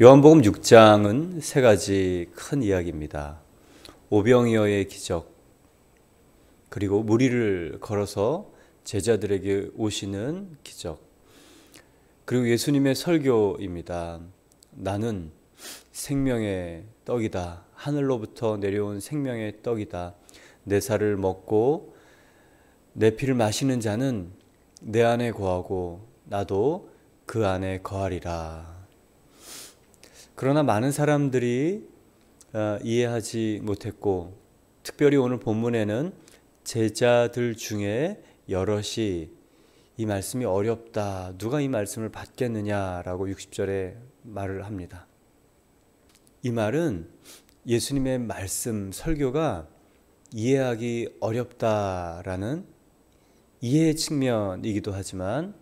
요한복음 6장은 세 가지 큰 이야기입니다. 오병이어의 기적, 그리고 무리를 걸어서 제자들에게 오시는 기적, 그리고 예수님의 설교입니다. 나는 생명의 떡이다. 하늘로부터 내려온 생명의 떡이다. 내 살을 먹고 내 피를 마시는 자는 내 안에 거하고 나도 그 안에 거하리라. 그러나 많은 사람들이 이해하지 못했고, 특별히 오늘 본문에는 제자들 중에 여럿이 이 말씀이 어렵다, 누가 이 말씀을 받겠느냐라고 60절에 말을 합니다. 이 말은 예수님의 말씀, 설교가 이해하기 어렵다라는 이해의 측면이기도 하지만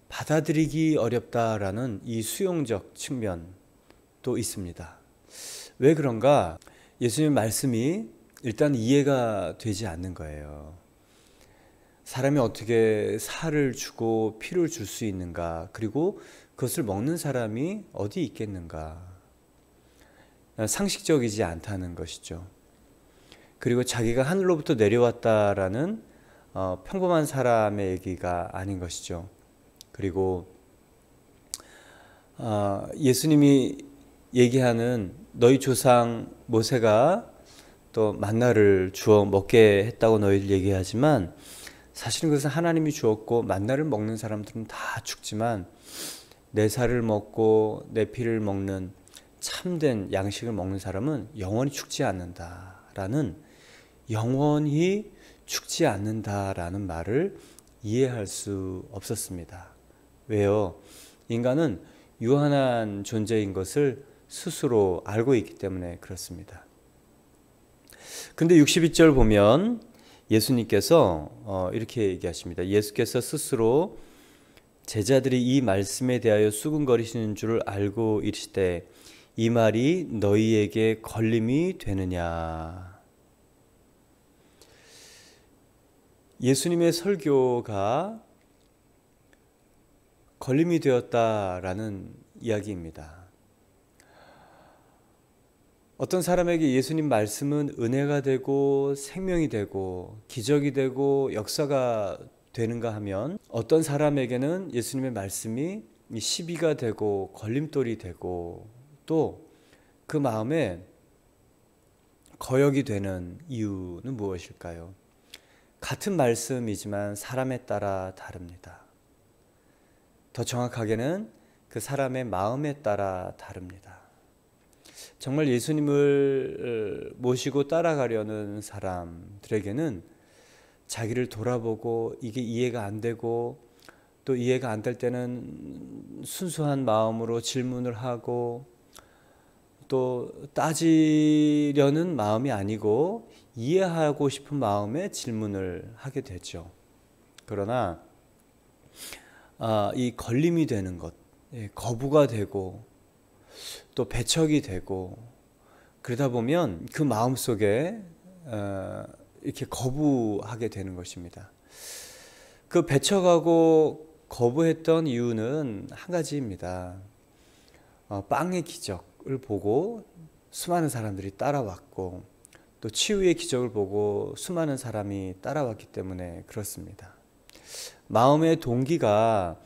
받아들이기 어렵다라는 이 수용적 측면도 있습니다. 왜 그런가? 예수님의 말씀이 일단 이해가 되지 않는 거예요. 사람이 어떻게 살을 주고 피를 줄 수 있는가? 그리고 그것을 먹는 사람이 어디 있겠는가? 상식적이지 않다는 것이죠. 그리고 자기가 하늘로부터 내려왔다라는 평범한 사람의 얘기가 아닌 것이죠. 그리고 예수님이 얘기하는 너희 조상 모세가 또 만나를 주어 먹게 했다고 너희들 얘기하지만 사실은 그것은 하나님이 주었고, 만나를 먹는 사람들은 다 죽지만 내 살을 먹고 내 피를 먹는 참된 양식을 먹는 사람은 영원히 죽지 않는다라는, 영원히 죽지 않는다라는 말을 이해할 수 없었습니다. 왜요? 인간은 유한한 존재인 것을 스스로 알고 있기 때문에 그렇습니다. 근데 62절 보면 예수님께서 이렇게 얘기하십니다. 예수께서 스스로 제자들이 이 말씀에 대하여 수군거리시는 줄 알고 이르시되 이 말이 너희에게 걸림이 되느냐. 예수님의 설교가 걸림이 되었다라는 이야기입니다. 어떤 사람에게 예수님 말씀은 은혜가 되고 생명이 되고 기적이 되고 역사가 되는가 하면, 어떤 사람에게는 예수님의 말씀이 시비가 되고 걸림돌이 되고 또 그 마음에 거역이 되는 이유는 무엇일까요? 같은 말씀이지만 사람에 따라 다릅니다. 더 정확하게는 그 사람의 마음에 따라 다릅니다. 정말 예수님을 모시고 따라가려는 사람들에게는 자기를 돌아보고 이게 이해가 안 되고, 또 이해가 안 될 때는 순수한 마음으로 질문을 하고, 또 따지려는 마음이 아니고 이해하고 싶은 마음에 질문을 하게 되죠. 그러나 이 걸림이 되는 것, 거부가 되고 또 배척이 되고, 그러다 보면 그 마음속에 이렇게 거부하게 되는 것입니다. 그 배척하고 거부했던 이유는 한 가지입니다. 빵의 기적을 보고 수많은 사람들이 따라왔고, 또 치유의 기적을 보고 수많은 사람이 따라왔기 때문에 그렇습니다. 마음의 동기가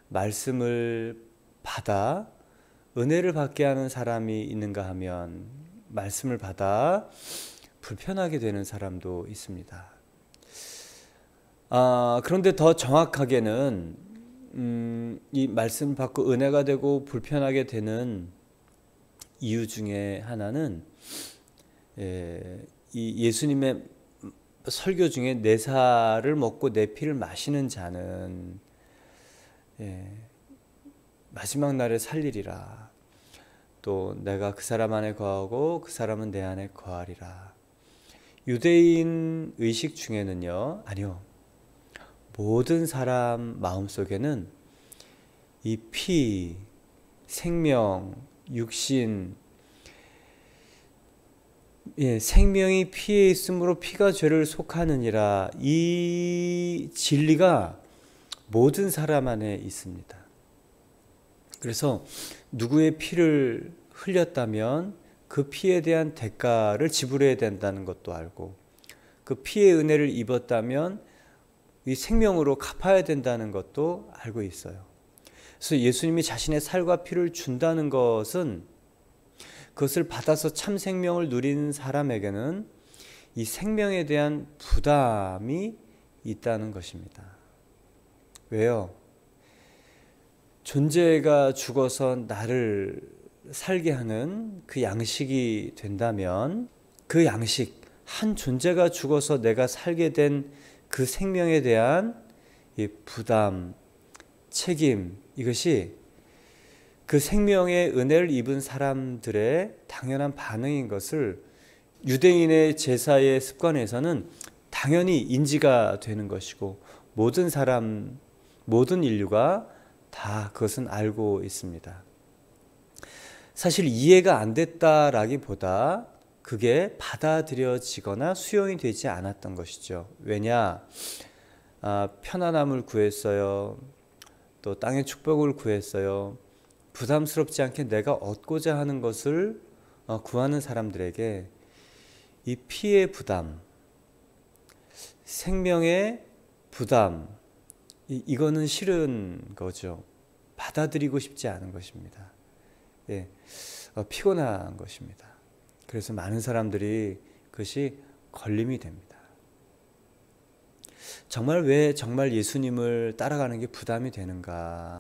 말씀을 받아 은혜를 받게 하는 사람이 있는가 하면, 말씀을 받아 불편하게 되는 사람도 있습니다. 그런데 더 정확하게는 이 말씀 받고 은혜가 되고 불편하게 되는 이유 중에 하나는 이 예수님의 설교 중에 내 살을 먹고 내 피를 마시는 자는 마지막 날에 살리리라. 또 내가 그 사람 안에 거하고 그 사람은 내 안에 거하리라. 유대인 의식 중에는요, 아니요, 모든 사람 마음속에는 이 피, 생명, 육신, 생명이 피에 있으므로 피가 죄를 속하느니라, 이 진리가 모든 사람 안에 있습니다. 그래서 누구의 피를 흘렸다면 그 피에 대한 대가를 지불해야 된다는 것도 알고, 그 피의 은혜를 입었다면 이 생명으로 갚아야 된다는 것도 알고 있어요. 그래서 예수님이 자신의 살과 피를 준다는 것은 그것을 받아서 참 생명을 누리는 사람에게는 이 생명에 대한 부담이 있다는 것입니다. 왜요? 존재가 죽어서 나를 살게 하는 그 양식이 된다면 그 양식, 한 존재가 죽어서 내가 살게 된 그 생명에 대한 이 부담, 책임, 이것이 그 생명의 은혜를 입은 사람들의 당연한 반응인 것을 유대인의 제사의 습관에서는 당연히 인지가 되는 것이고, 모든 사람, 모든 인류가 다 그것은 알고 있습니다. 사실 이해가 안 됐다라기보다 그게 받아들여지거나 수용이 되지 않았던 것이죠. 왜냐? 편안함을 구했어요. 또 땅의 축복을 구했어요. 부담스럽지 않게 내가 얻고자 하는 것을 구하는 사람들에게 이 피의 부담, 생명의 부담, 이거는 싫은 거죠. 받아들이고 싶지 않은 것입니다. 예, 피곤한 것입니다. 그래서 많은 사람들이 그것이 걸림이 됩니다. 왜 정말 예수님을 따라가는 게 부담이 되는가?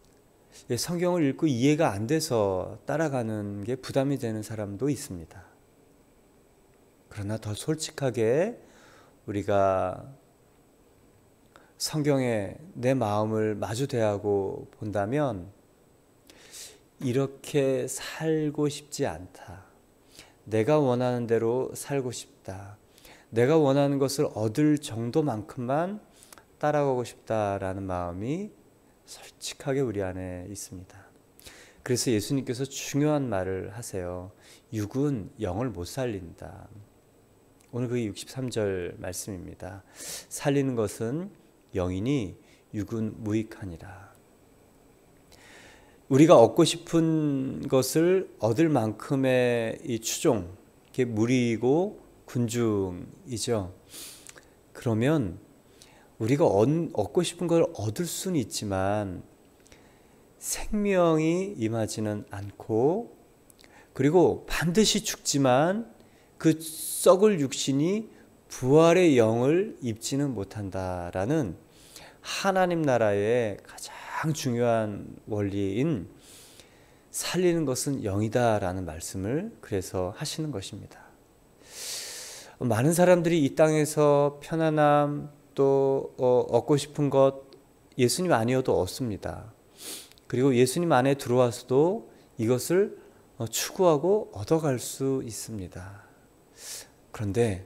예, 성경을 읽고 이해가 안 돼서 따라가는 게 부담이 되는 사람도 있습니다. 그러나 더 솔직하게 우리가 성경에 내 마음을 마주 대하고 본다면 이렇게 살고 싶지 않다. 내가 원하는 대로 살고 싶다. 내가 원하는 것을 얻을 정도만큼만 따라가고 싶다라는 마음이 솔직하게 우리 안에 있습니다. 그래서 예수님께서 중요한 말을 하세요. 육은 영을 못 살린다. 오늘 그게 63절 말씀입니다. 살리는 것은 영이니 육은 무익하니라. 우리가 얻고 싶은 것을 얻을 만큼의 이 추종, 이게 무리이고 군중이죠. 그러면 우리가 얻고 싶은 걸 얻을 수는 있지만 생명이 임하지는 않고, 그리고 반드시 죽지만 그 썩을 육신이 부활의 영을 입지는 못한다라는 하나님 나라의 가장 중요한 원리인 살리는 것은 영이다라는 말씀을 그래서 하시는 것입니다. 많은 사람들이 이 땅에서 편안함 또 얻고 싶은 것 예수님 아니어도 얻습니다. 그리고 예수님 안에 들어와서도 이것을 추구하고 얻어갈 수 있습니다. 그런데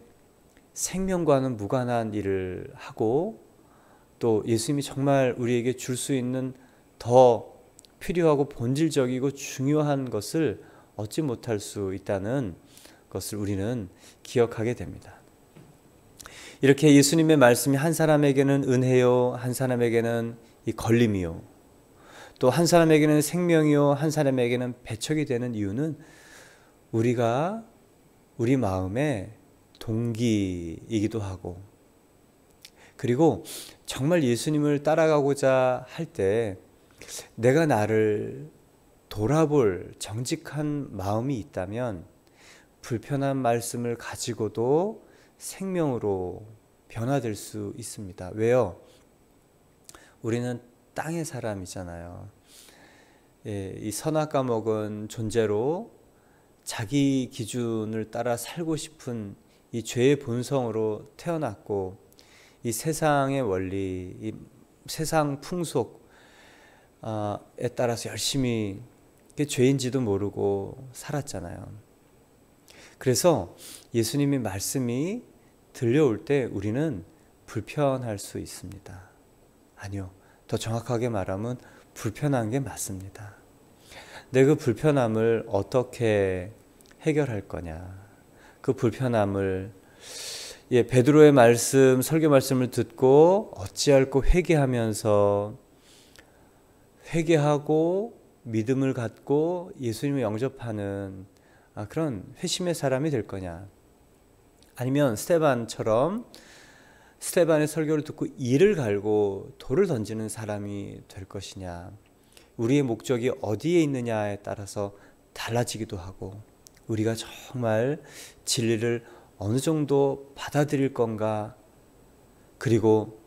생명과는 무관한 일을 하고 또 예수님이 정말 우리에게 줄 수 있는 더 필요하고 본질적이고 중요한 것을 얻지 못할 수 있다는 것을 우리는 기억하게 됩니다. 이렇게 예수님의 말씀이 한 사람에게는 은혜요, 한 사람에게는 이 걸림이요, 또 한 사람에게는 생명이요, 한 사람에게는 배척이 되는 이유는 우리가 우리 마음의 동기이기도 하고, 그리고 정말 예수님을 따라가고자 할 때 내가 나를 돌아볼 정직한 마음이 있다면 불편한 말씀을 가지고도 생명으로 변화될 수 있습니다. 왜요? 우리는 땅의 사람이잖아요. 예, 이 선악과 먹은 존재로 자기 기준을 따라 살고 싶은 이 죄의 본성으로 태어났고, 이 세상의 원리, 이 세상 풍속에 따라서 열심히 죄인지도 모르고 살았잖아요. 그래서 예수님의 말씀이 들려올 때 우리는 불편할 수 있습니다. 아니요, 더 정확하게 말하면 불편한 게 맞습니다. 내 그 불편함을 어떻게 해결할 거냐, 그 불편함을 베드로의 말씀, 설교 말씀을 듣고 어찌할꼬 회개하면서 회개하고 믿음을 갖고 예수님을 영접하는 그런 회심의 사람이 될 거냐? 아니면 스데반처럼 스데반의 설교를 듣고 이를 갈고 돌을 던지는 사람이 될 것이냐? 우리의 목적이 어디에 있느냐에 따라서 달라지기도 하고, 우리가 정말 진리를 어느 정도 받아들일 건가, 그리고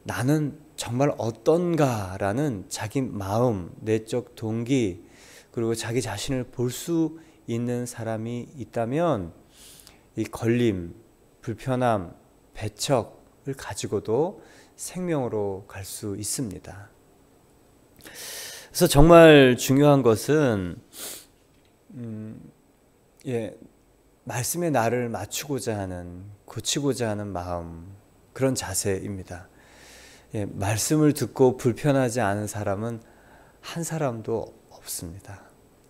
나는 정말 어떤가라는 자기 마음, 내적 동기, 그리고 자기 자신을 볼 수 있는 사람이 있다면 이 걸림, 불편함, 배척을 가지고도 생명으로 갈 수 있습니다. 그래서 정말 중요한 것은 말씀에 나를 맞추고자 하는, 고치고자 하는 마음, 그런 자세입니다. 말씀을 듣고 불편하지 않은 사람은 한 사람도 없습니다.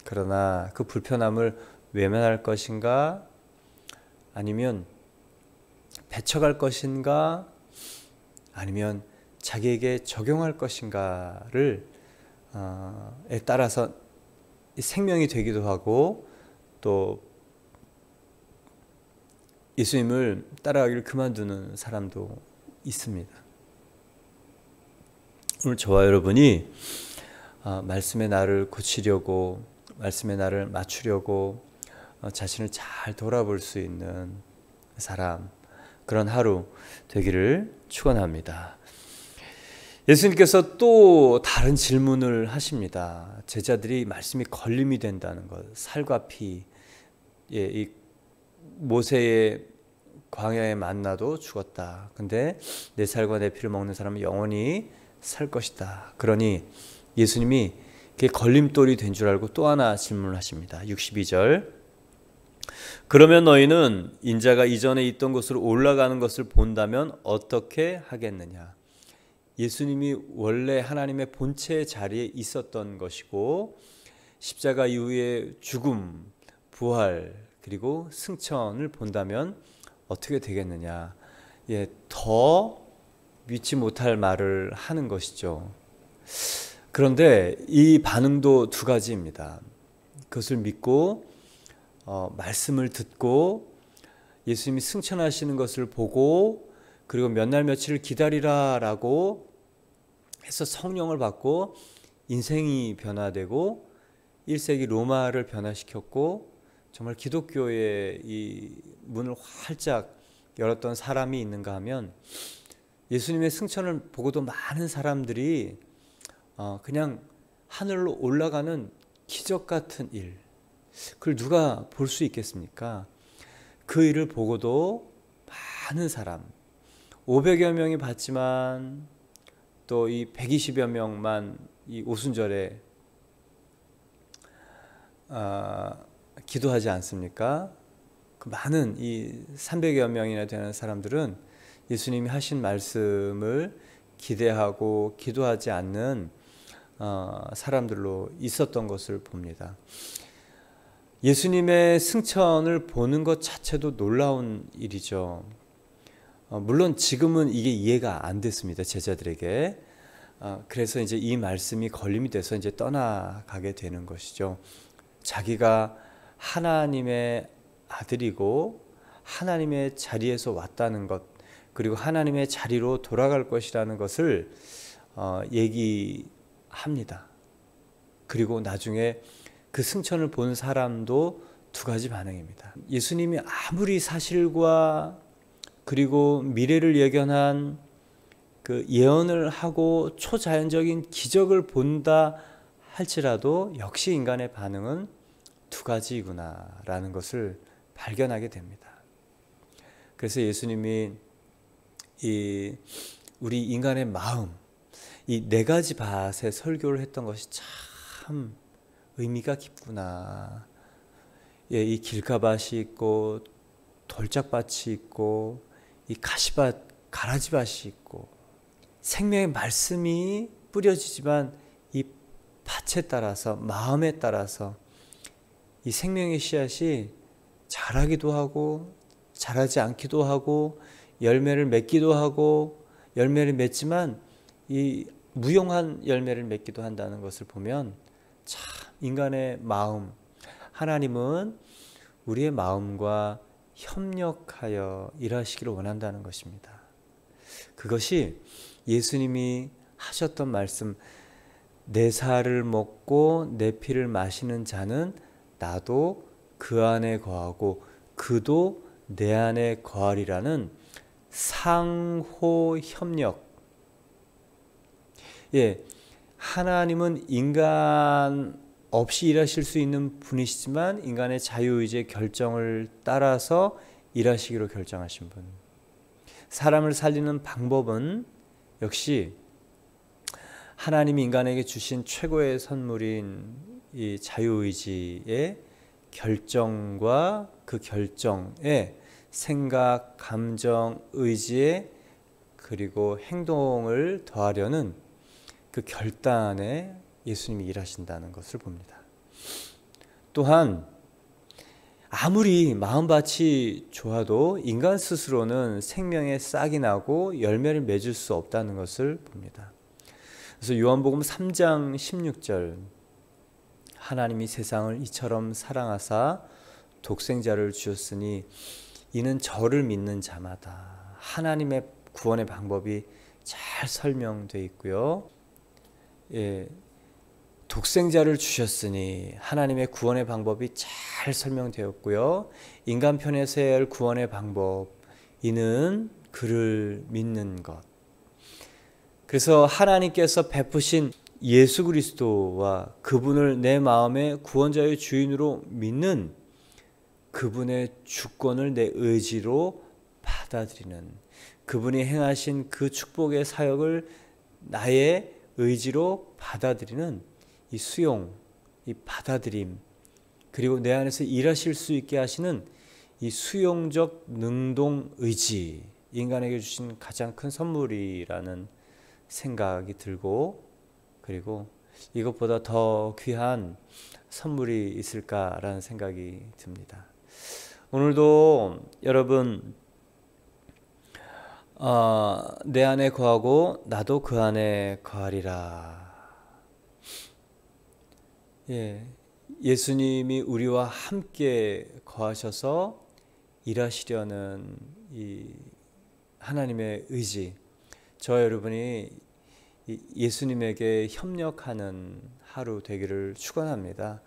그러나 그 불편함을 외면할 것인가, 아니면 배척할 것인가, 아니면 자기에게 적용할 것인가를 에 따라서 생명이 되기도 하고, 또 예수님을 따라가기를 그만두는 사람도 있습니다. 오늘 저와 여러분이 말씀의 나를 고치려고, 말씀의 나를 맞추려고 자신을 잘 돌아볼 수 있는 사람, 그런 하루 되기를 축원합니다. 예수님께서 또 다른 질문을 하십니다. 제자들이 말씀이 걸림이 된다는 것, 살과 피, 이 모세의 광야에 만나도 죽었다. 근데 내 살과 내 피를 먹는 사람은 영원히 살 것이다. 그러니 예수님이 그게 걸림돌이 된 줄 알고 또 하나 질문을 하십니다. 62절. 그러면 너희는 인자가 이전에 있던 곳으로 올라가는 것을 본다면 어떻게 하겠느냐? 예수님이 원래 하나님의 본체의 자리에 있었던 것이고, 십자가 이후의 죽음, 부활, 그리고 승천을 본다면 어떻게 되겠느냐? 더 믿지 못할 말을 하는 것이죠. 그런데 이 반응도 두 가지입니다. 그것을 믿고 말씀을 듣고 예수님이 승천하시는 것을 보고, 그리고 몇 날 며칠을 기다리라라고 해서 성령을 받고 인생이 변화되고 1세기 로마를 변화시켰고, 정말 기독교의 이 문을 활짝 열었던 사람이 있는가 하면, 예수님의 승천을 보고도 많은 사람들이 그냥 하늘로 올라가는 기적 같은 일, 그걸 누가 볼 수 있겠습니까? 그 일을 보고도 많은 사람, 500여 명이 봤지만 또 이 120여 명만 이 오순절에 기도하지 않습니까? 그 많은 이 300여 명이나 되는 사람들은 예수님이 하신 말씀을 기대하고 기도하지 않는 사람들로 있었던 것을 봅니다. 예수님의 승천을 보는 것 자체도 놀라운 일이죠. 물론 지금은 이게 이해가 안 됐습니다, 제자들에게. 그래서 이제 이 말씀이 걸림이 돼서 이제 떠나가게 되는 것이죠. 자기가 하나님의 아들이고 하나님의 자리에서 왔다는 것, 그리고 하나님의 자리로 돌아갈 것이라는 것을 얘기합니다. 그리고 나중에 그 승천을 본 사람도 두 가지 반응입니다. 예수님이 아무리 사실과 그리고 미래를 예견한 그 예언을 하고 초자연적인 기적을 본다 할지라도 역시 인간의 반응은 두 가지구나라는 것을 발견하게 됩니다. 그래서 예수님이 우리 인간의 마음, 이 네 가지 밭의 설교를 했던 것이 참 의미가 깊구나. 이 길가밭이 있고 돌짝밭이 있고 이 가시밭, 가라지밭이 있고, 생명의 말씀이 뿌려지지만 이 밭에 따라서, 마음에 따라서 이 생명의 씨앗이 자라기도 하고 자라지 않기도 하고 열매를 맺기도 하고 열매를 맺지만 이 무용한 열매를 맺기도 한다는 것을 보면 참 인간의 마음, 하나님은 우리의 마음과 협력하여 일하시기를 원한다는 것입니다. 그것이 예수님이 하셨던 말씀, 내 살을 먹고 내 피를 마시는 자는 나도 그 안에 거하고 그도 내 안에 거하리라는 상호 협력. 예, 하나님은 인간 없이 일하실 수 있는 분이시지만 인간의 자유의지의 결정을 따라서 일하시기로 결정하신 분. 사람을 살리는 방법은 역시 하나님이 인간에게 주신 최고의 선물인 이 자유의지의 결정과 그 결정에 생각, 감정, 의지에 그리고 행동을 더하려는 그 결단에 예수님이 일하신다는 것을 봅니다. 또한 아무리 마음밭이 좋아도 인간 스스로는 생명에 싹이 나고 열매를 맺을 수 없다는 것을 봅니다. 그래서 요한복음 3장 16절, 하나님이 세상을 이처럼 사랑하사 독생자를 주셨으니 이는 저를 믿는 자마다. 하나님의 구원의 방법이 잘 설명되어 있고요. 예, 독생자를 주셨으니 하나님의 구원의 방법이 잘 설명되었고요. 인간 편에서 해야 할 구원의 방법, 이는 그를 믿는 것. 그래서 하나님께서 베푸신 예수 그리스도와 그분을 내 마음의 구원자의 주인으로 믿는 그분의 주권을 내 의지로 받아들이는, 그분이 행하신 그 축복의 사역을 나의 의지로 받아들이는 이 수용, 이 받아들임, 그리고 내 안에서 일하실 수 있게 하시는 이 수용적 능동 의지, 인간에게 주신 가장 큰 선물이라는 생각이 들고, 그리고 이것보다 더 귀한 선물이 있을까라는 생각이 듭니다. 오늘도 여러분 내 안에 거하고 나도 그 안에 거하리라. 예수님이 우리와 함께 거하셔서 일하시려는 이 하나님의 의지, 저와 여러분이 예수님에게 협력하는 하루 되기를 축원합니다.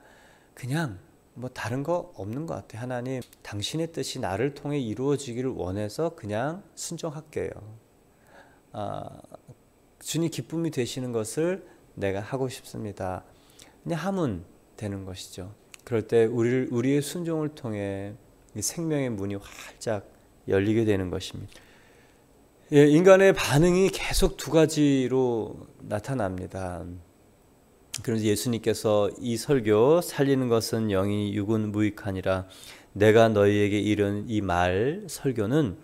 그냥 뭐 다른 거 없는 것 같아요. 하나님, 당신의 뜻이 나를 통해 이루어지기를 원해서 그냥 순종할게요. 주님 기쁨이 되시는 것을 내가 하고 싶습니다. 그냥 하면 되는 것이죠. 그럴 때 우리의 순종을 통해 생명의 문이 활짝 열리게 되는 것입니다. 인간의 반응이 계속 두 가지로 나타납니다. 그래서 예수님께서 이 설교, 살리는 것은 영이니 육은 무익하니라, 내가 너희에게 이른 이 말 설교는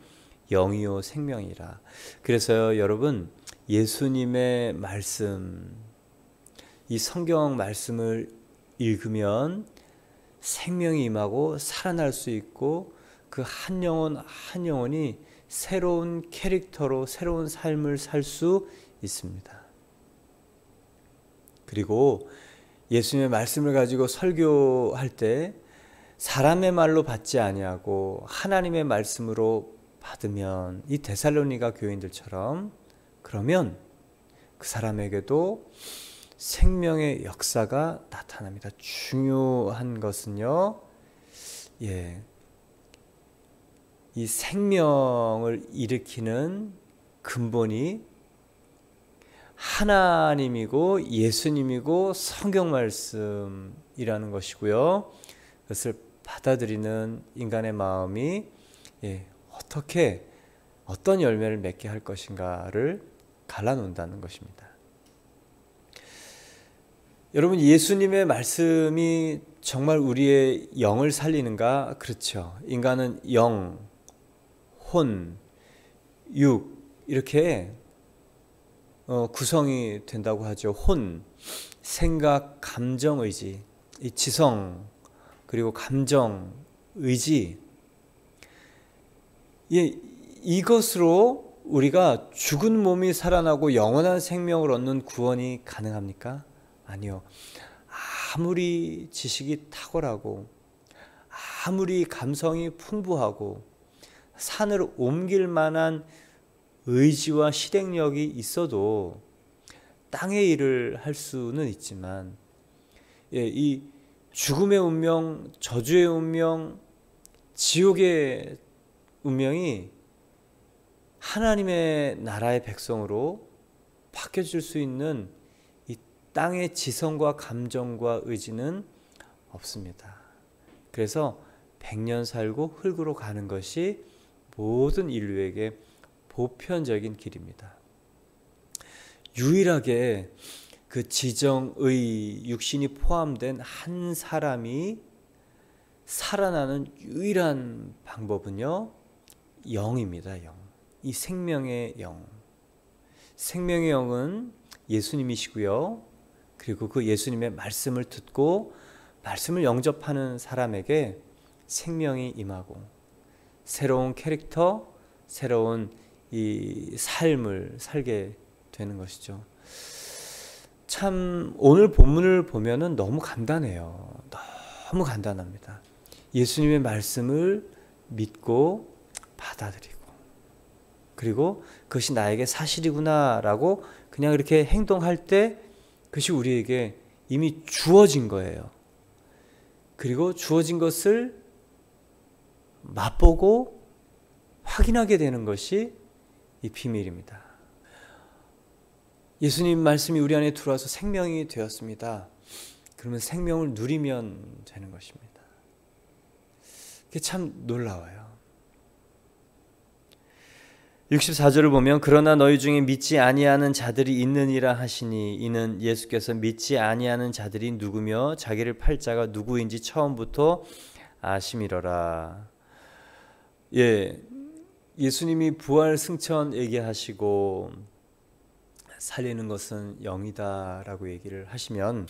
영이요 생명이라. 그래서요, 여러분, 예수님의 말씀, 이 성경 말씀을 읽으면 생명이 임하고 살아날 수 있고, 그 한 영혼 한 영혼이 새로운 캐릭터로 새로운 삶을 살 수 있습니다. 그리고 예수님의 말씀을 가지고 설교할 때 사람의 말로 받지 아니하고 하나님의 말씀으로 받으면, 이 데살로니가 교인들처럼, 그러면 그 사람에게도 생명의 역사가 나타납니다. 중요한 것은요, 이 생명을 일으키는 근본이 하나님이고 예수님이고 성경 말씀이라는 것이고요. 그것을 받아들이는 인간의 마음이 어떻게 어떤 열매를 맺게 할 것인가를 갈라놓는다는 것입니다. 여러분, 예수님의 말씀이 정말 우리의 영을 살리는가? 그렇죠. 인간은 영, 혼, 육 이렇게 구성이 된다고 하죠. 혼, 생각, 감정, 의지, 이 지성, 그리고 감정, 의지, 이것으로 우리가 죽은 몸이 살아나고 영원한 생명을 얻는 구원이 가능합니까? 아니요. 아무리 지식이 탁월하고 아무리 감성이 풍부하고 산을 옮길 만한 의지와 실행력이 있어도 땅의 일을 할 수는 있지만 이 죽음의 운명, 저주의 운명, 지옥의 운명이 하나님의 나라의 백성으로 바뀌어질 수 있는 이 땅의 지성과 감정과 의지는 없습니다. 그래서 100년 살고 흙으로 가는 것이 모든 인류에게 보편적인 길입니다. 유일하게 그 지정의 육신이 포함된 한 사람이 살아나는 유일한 방법은요, 영입니다. 영. 이 생명의 영. 생명의 영은 예수님이시고요. 그리고 그 예수님의 말씀을 듣고 말씀을 영접하는 사람에게 생명이 임하고 새로운 캐릭터, 새로운 이 삶을 살게 되는 것이죠. 참 오늘 본문을 보면은 너무 간단해요. 너무 간단합니다. 예수님의 말씀을 믿고 받아들이고 그리고 그것이 나에게 사실이구나라고 그냥 이렇게 행동할 때 그것이 우리에게 이미 주어진 거예요. 그리고 주어진 것을 맛보고 확인하게 되는 것이 이 비밀입니다. 예수님 말씀이 우리 안에 들어와서 생명이 되었습니다. 그러면 생명을 누리면 되는 것입니다. 그게 참 놀라워요. 64절을 보면 그러나 너희 중에 믿지 아니하는 자들이 있느니라 하시니 이는 예수께서 믿지 아니하는 자들이 누구며 자기를 팔 자가 누구인지 처음부터 아심이러라. 예수님이 부활 승천 얘기하시고 살리는 것은 영이다라고 얘기를 하시면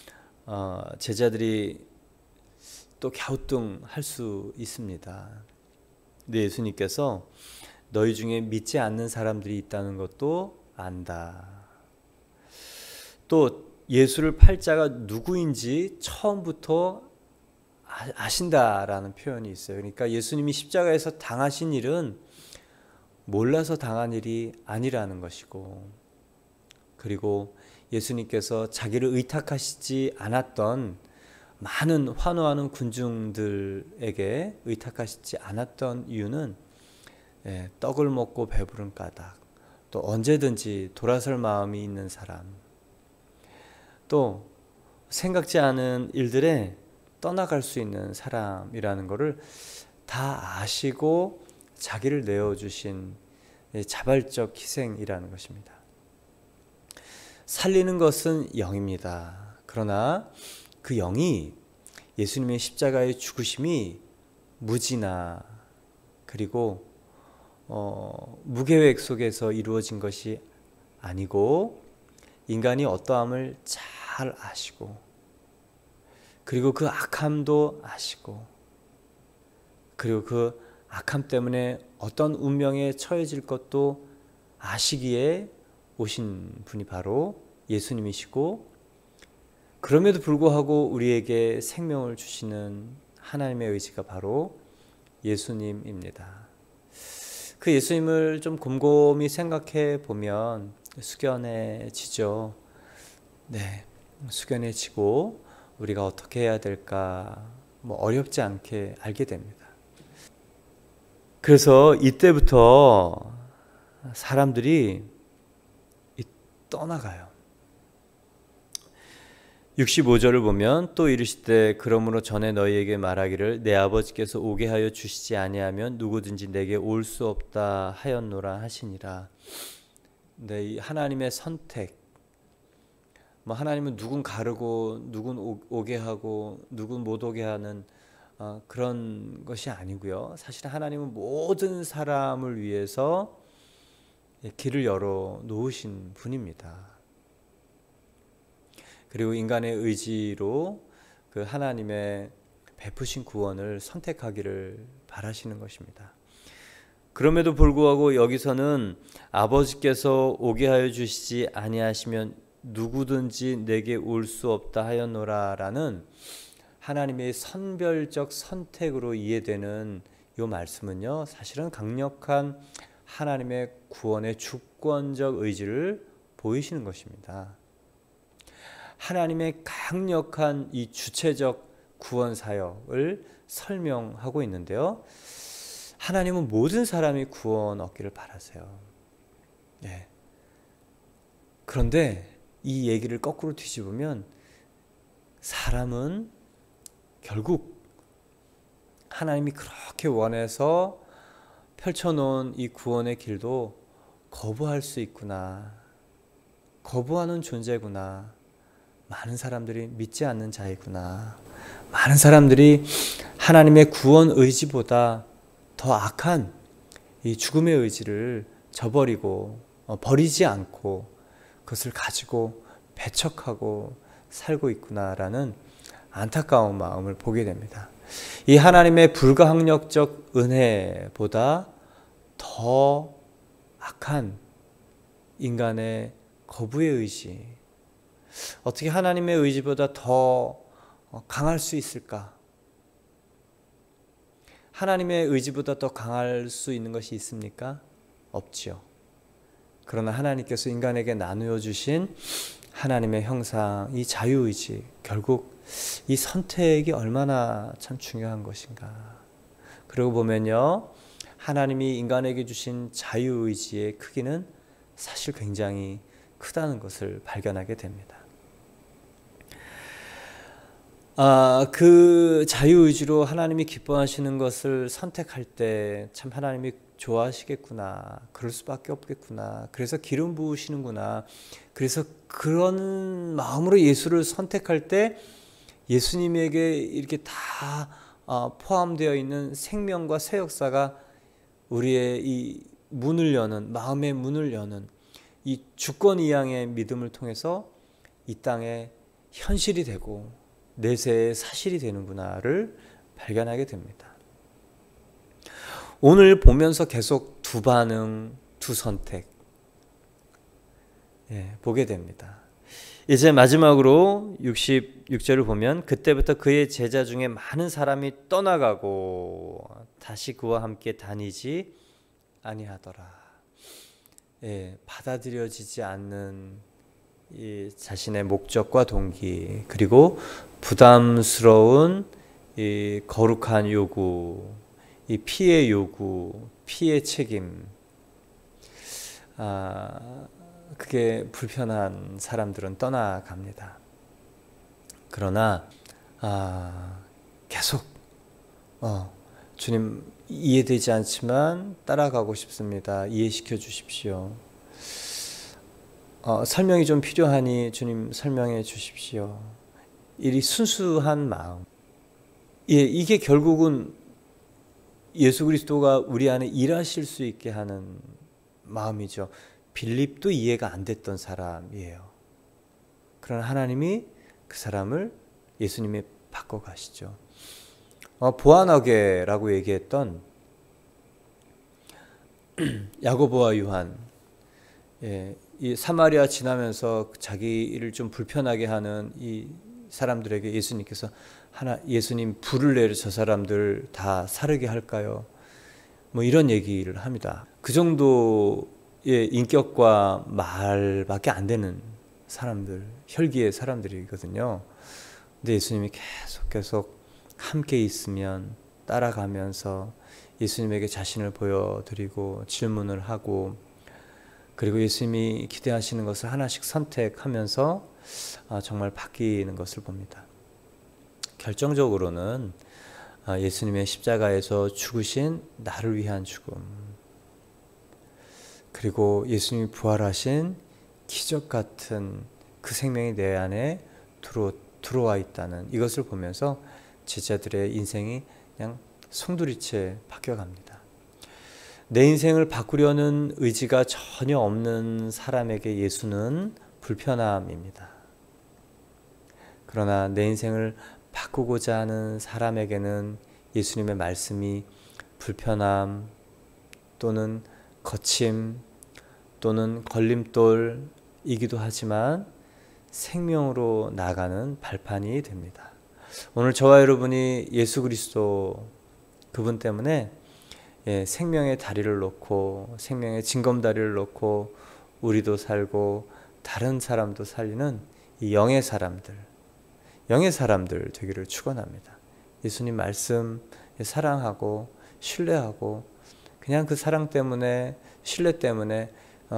제자들이 또 갸우뚱할 수 있습니다. 근데 예수님께서 너희 중에 믿지 않는 사람들이 있다는 것도 안다. 또 예수를 팔 자가 누구인지 처음부터 아신다라는 표현이 있어요. 그러니까 예수님이 십자가에서 당하신 일은 몰라서 당한 일이 아니라는 것이고, 그리고 예수님께서 자기를 의탁하시지 않았던 많은 환호하는 군중들에게 의탁하시지 않았던 이유는 떡을 먹고 배부른 까닭, 또 언제든지 돌아설 마음이 있는 사람, 또 생각지 않은 일들에 떠나갈 수 있는 사람이라는 것을 다 아시고 자기를 내어주신 자발적 희생이라는 것입니다. 살리는 것은 영입니다. 그러나 그 영이 예수님의 십자가의 죽으심이 무지나 그리고 무계획 속에서 이루어진 것이 아니고 인간이 어떠함을 잘 아시고 그리고 그 악함도 아시고 그리고 그 악함 때문에 어떤 운명에 처해질 것도 아시기에 오신 분이 바로 예수님이시고, 그럼에도 불구하고 우리에게 생명을 주시는 하나님의 의지가 바로 예수님입니다. 그 예수님을 좀 곰곰이 생각해 보면 숙연해지죠. 숙연해지고 우리가 어떻게 해야 될까 어렵지 않게 알게 됩니다. 그래서 이때부터 사람들이 떠나가요. 65절을 보면 또 이르시되 그러므로 전에 너희에게 말하기를 내 아버지께서 오게 하여 주시지 아니하면 누구든지 내게 올 수 없다 하였노라 하시니라. 이 하나님의 선택, 하나님은 누군 가르고 누군 오게 하고 누군 못 오게 하는 그런 것이 아니고요. 사실 하나님은 모든 사람을 위해서 길을 열어 놓으신 분입니다. 그리고 인간의 의지로 그 하나님의 베푸신 구원을 선택하기를 바라시는 것입니다. 그럼에도 불구하고 여기서는 아버지께서 오게 하여 주시지 아니하시면 누구든지 내게 올 수 없다 하였노라라는 하나님의 선별적 선택으로 이해되는 이 말씀은요, 사실은 강력한 하나님의 구원의 주권적 의지를 보이시는 것입니다. 하나님의 강력한 이 주체적 구원 사역을 설명하고 있는데요. 하나님은 모든 사람이 구원 얻기를 바라세요. 네. 그런데 이 얘기를 거꾸로 뒤집으면 사람은 결국 하나님이 그렇게 원해서 펼쳐놓은 이 구원의 길도 거부할 수 있구나, 거부하는 존재구나, 많은 사람들이 믿지 않는 자이구나, 많은 사람들이 하나님의 구원 의지보다 더 악한 이 죽음의 의지를 저버리고 버리지 않고 그것을 가지고 배척하고 살고 있구나라는 안타까운 마음을 보게 됩니다. 이 하나님의 불가항력적 은혜보다 더 악한 인간의 거부의 의지, 어떻게 하나님의 의지보다 더 강할 수 있을까? 하나님의 의지보다 더 강할 수 있는 것이 있습니까? 없지요. 그러나 하나님께서 인간에게 나누어 주신 하나님의 형상, 이 자유의지, 결국 이 선택이 얼마나 참 중요한 것인가. 그러고 보면요, 하나님이 인간에게 주신 자유의지의 크기는 사실 굉장히 크다는 것을 발견하게 됩니다. 그 자유의지로 하나님이 기뻐하시는 것을 선택할 때 참 하나님이 좋아하시겠구나, 그럴 수밖에 없겠구나, 그래서 기름 부으시는구나, 그래서 그런 마음으로 예수를 선택할 때 예수님에게 이렇게 다 포함되어 있는 생명과 새 역사가 우리의 이 문을 여는, 마음의 문을 여는 이 주권 이양의 믿음을 통해서 이 땅에 현실이 되고 내세의 사실이 되는구나를 발견하게 됩니다. 오늘 보면서 계속 두 반응, 두 선택 보게 됩니다. 이제 마지막으로 66절을 보면 그때부터 그의 제자 중에 많은 사람이 떠나가고 다시 그와 함께 다니지 아니하더라. 받아들여지지 않는 이 자신의 목적과 동기, 그리고 부담스러운 이 거룩한 요구, 이 피의 요구, 피의 책임, 그게 불편한 사람들은 떠나갑니다. 그러나 계속 주님 이해되지 않지만 따라가고 싶습니다. 이해시켜 주십시오. 설명이 좀 필요하니 주님 설명해 주십시오. 이 순수한 마음, 이게 결국은 예수 그리스도가 우리 안에 일하실 수 있게 하는 마음이죠. 빌립도 이해가 안 됐던 사람이에요. 그러나 하나님이 그 사람을 예수님이 바꿔가시죠. 보아너게라고 얘기했던 야고보와 요한, 이 사마리아 지나면서 자기를 좀 불편하게 하는 이 사람들에게 예수님께서 예수님 불을 내려 저 사람들 다 사르게 할까요? 뭐 이런 얘기를 합니다. 그 정도의 인격과 말밖에 안 되는 사람들, 혈기의 사람들이거든요. 근데 예수님이 계속 함께 있으면 따라가면서 예수님에게 자신을 보여드리고 질문을 하고, 그리고 예수님이 기대하시는 것을 하나씩 선택하면서 정말 바뀌는 것을 봅니다. 결정적으로는 예수님의 십자가에서 죽으신 나를 위한 죽음, 그리고 예수님이 부활하신 기적 같은 그 생명이 내 안에 들어와 있다는 이것을 보면서 제자들의 인생이 그냥 송두리째 바뀌어갑니다. 내 인생을 바꾸려는 의지가 전혀 없는 사람에게 예수는 불편함입니다. 그러나 내 인생을 바꾸고자 하는 사람에게는 예수님의 말씀이 불편함 또는 거침 또는 걸림돌이기도 하지만 생명으로 나가는 발판이 됩니다. 오늘 저와 여러분이 예수 그리스도 그분 때문에 생명의 다리를 놓고 생명의 징검다리를 놓고 우리도 살고 다른 사람도 살리는 이 영의 사람들 되기를 축원합니다. 예수님 말씀 사랑하고 신뢰하고 그냥 그 사랑 때문에 신뢰 때문에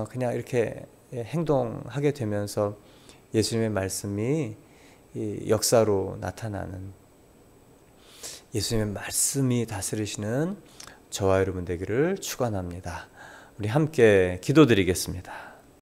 그냥 이렇게 행동하게 되면서 예수님의 말씀이 역사로 나타나는 예수님의 말씀이 다스리시는 저와 여러분 되기를 축원합니다. 우리 함께 기도드리겠습니다.